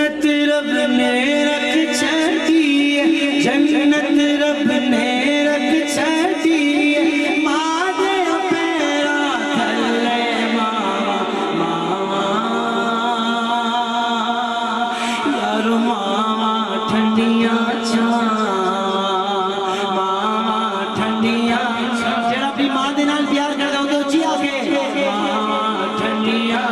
जन्नत रब ने रख छड़ी, जन्नत रब ने रख छड़ी, मां दे पैरा थले मावा मावा यार मावा ठंडियां मावा ठंडियां जेड़ा भी मां दे नाल प्यार करदा ओदे उच्ची आके मावा ठंडियां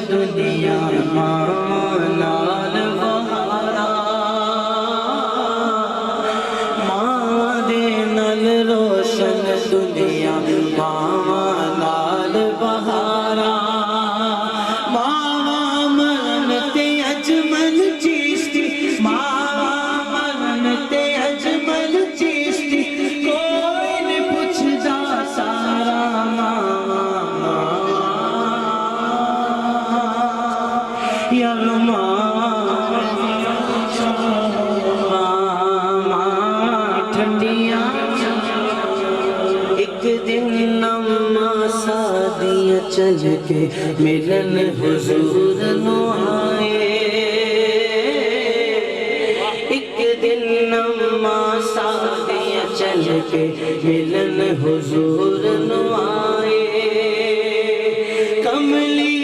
दुनिया मां नाल बहारा, मां दे नाल रोशन दुनिया मां नाल बहारा, मावा मरन ते अजमल चिश्ती, मावा मरन ते अजमल चिश्ती, कोई नहीं पुछदा सारा मावा यार ठंडियां। एक दिन नम्मा सादियां चल के मिलन हुजूर नु आए, एक दिन नम्मा सादियां चल के मिलन हुजूर नु आए, कमली